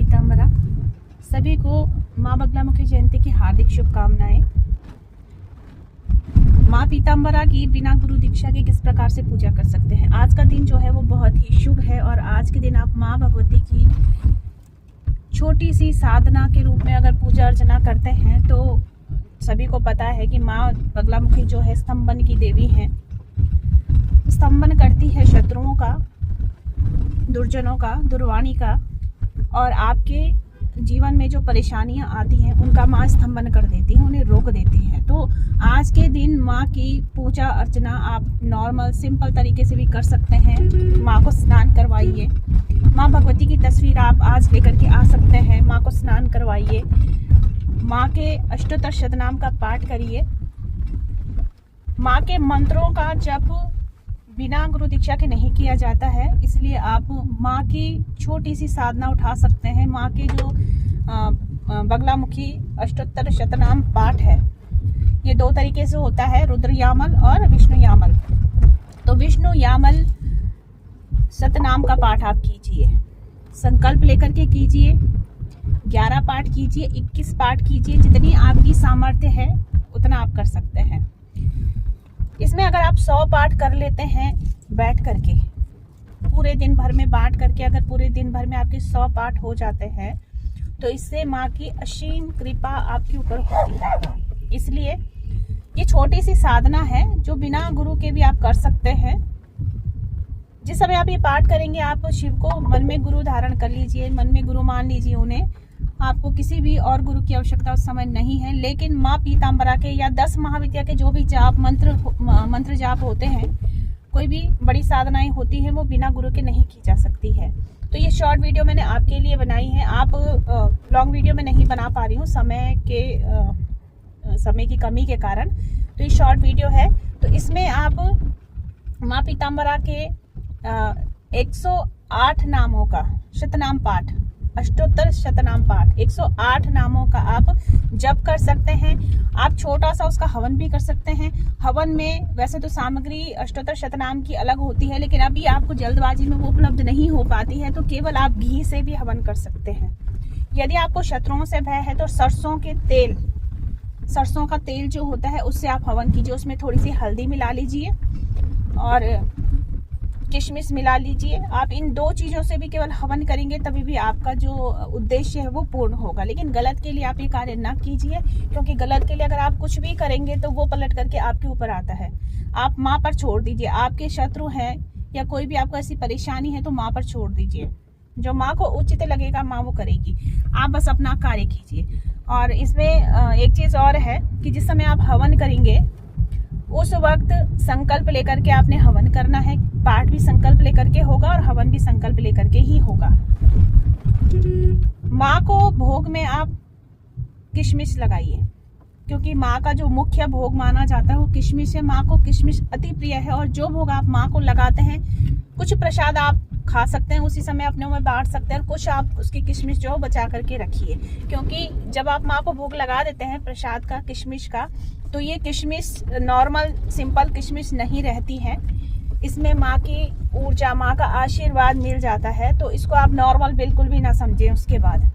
पीताम्बरा। सभी को माँ बगलामुखी जयंती की हार्दिक शुभकामनाएं। माँ पीताम्बरा की बिना गुरु दीक्षा के किस प्रकार से पूजा कर सकते हैं। आज का दिन जो है वो बहुत ही शुभ है और आज के दिन आप माँ भगवती की छोटी सी साधना के रूप में अगर पूजा अर्चना करते हैं तो सभी को पता है कि माँ बगलामुखी जो है स्तंभन की देवी हैं। स्तंभन करती है शत्रुओं का, दुर्जनों का, दुर्वाणी का, और आपके जीवन में जो परेशानियां आती हैं उनका माँ स्तंभन कर देती है, उन्हें रोक देती है। तो आज के दिन माँ की पूजा अर्चना आप नॉर्मल सिंपल तरीके से भी कर सकते हैं। माँ को स्नान करवाइए। माँ भगवती की तस्वीर आप आज लेकर के आ सकते हैं। माँ को स्नान करवाइए। माँ के अष्टोत्तर शतनाम का पाठ करिए। माँ के मंत्रों का जप बिना गुरु दीक्षा के नहीं किया जाता है, इसलिए आप माँ की छोटी सी साधना उठा सकते हैं। माँ के जो बगलामुखी अष्टोत्तर शतनाम पाठ है, ये दो तरीके से होता है, रुद्र यामल और विष्णु यामल। तो विष्णु यामल शतनाम का पाठ आप कीजिए, संकल्प लेकर के कीजिए। 11 पाठ कीजिए, 21 पाठ कीजिए, जितनी आपकी सामर्थ्य है उतना आप कर सकते हैं। इसमें अगर आप 100 पाठ कर लेते हैं बैठ करके, पूरे दिन भर में बांट करके, अगर पूरे दिन भर में आपके 100 पाठ हो जाते हैं तो इससे माँ की असीम कृपा आपके ऊपर होती है। इसलिए ये छोटी सी साधना है जो बिना गुरु के भी आप कर सकते हैं। जिस समय आप ये पाठ करेंगे आप शिव को मन में गुरु धारण कर लीजिए, मन में गुरु मान लीजिए उन्हें। आपको किसी भी और गुरु की आवश्यकता उस समय नहीं है। लेकिन माँ पीताम्बरा के या 10 महाविद्या के जो भी जाप मंत्र जाप होते हैं, कोई भी बड़ी साधनाएं होती हैं, वो बिना गुरु के नहीं की जा सकती है। तो ये शॉर्ट वीडियो मैंने आपके लिए बनाई है। आप लॉन्ग वीडियो में नहीं बना पा रही हूँ समय की कमी के कारण, तो ये शॉर्ट वीडियो है। तो इसमें आप माँ पीताम्बरा के 108 नामों का शतनाम पाठ, अष्टोत्तर शतनाम पाठ 108 नामों का आप जप कर सकते हैं। आप छोटा सा उसका हवन भी कर सकते हैं। हवन में वैसे तो सामग्री अष्टोत्तर शतनाम की अलग होती है, लेकिन अभी आपको जल्दबाजी में वो उपलब्ध नहीं हो पाती है, तो केवल आप घी से भी हवन कर सकते हैं। यदि आपको शत्रुओं से भय है तो सरसों का तेल जो होता है उससे आप हवन कीजिए। उसमें थोड़ी सी हल्दी मिला लीजिए और किशमिश मिला लीजिए। आप इन 2 चीज़ों से भी केवल हवन करेंगे तभी भी आपका जो उद्देश्य है वो पूर्ण होगा। लेकिन गलत के लिए आप ये कार्य ना कीजिए, क्योंकि गलत के लिए अगर आप कुछ भी करेंगे तो वो पलट करके आपके ऊपर आता है। आप माँ पर छोड़ दीजिए। आपके शत्रु हैं या कोई भी आपको ऐसी परेशानी है तो माँ पर छोड़ दीजिए। जो माँ को उचित लगेगा माँ वो करेगी। आप बस अपना कार्य कीजिए। और इसमें एक चीज़ और है कि जिस समय आप हवन करेंगे उस वक्त संकल्प लेकर के आपने हवन करना है। पाठ भी संकल्प लेकर के होगा और हवन भी संकल्प लेकर के ही होगा। माँ को भोग में आप किशमिश लगाइए, क्योंकि माँ का जो मुख्य भोग माना जाता है वो किशमिश है। माँ को किशमिश अति प्रिय है और जो भोग आप माँ को लगाते हैं, कुछ प्रसाद आप खा सकते हैं, उसी समय अपने में बांट सकते हैं, और कुछ आप उसकी किशमिश जो बचा करके रखिए। क्योंकि जब आप माँ को भोग लगा देते हैं प्रसाद का, किशमिश का, तो ये किशमिश नॉर्मल सिंपल किशमिश नहीं रहती है। इसमें माँ की ऊर्जा, माँ का आशीर्वाद मिल जाता है। तो इसको आप नॉर्मल बिल्कुल भी ना समझें। उसके बाद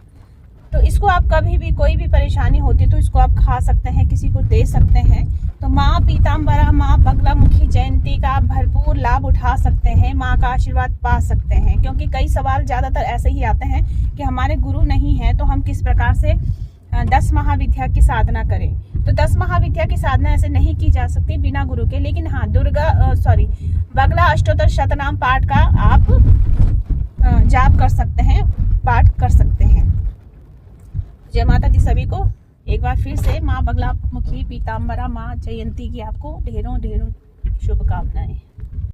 तो इसको आप कभी भी कोई भी परेशानी होती है तो इसको आप खा सकते हैं, किसी को दे सकते हैं। तो माँ पीताम्बरा, माँ बगलामुखी जयंती का आप भरपूर लाभ उठा सकते हैं, माँ का आशीर्वाद पा सकते हैं। क्योंकि कई सवाल ज़्यादातर ऐसे ही आते हैं कि हमारे गुरु नहीं हैं तो हम किस प्रकार से 10 महाविद्या की साधना करें। तो 10 महाविद्या की साधना ऐसे नहीं की जा सकती बिना गुरु के। लेकिन हाँ, बगला अष्टोत्तर शतनाम पाठ का आप जाप कर सकते हैं, पाठ कर सकते हैं। जय माता दी सभी को। एक बार फिर से माँ बगलामुखी पीताम्बरा माँ जयंती की आपको ढेरों ढेरों शुभकामनाएं।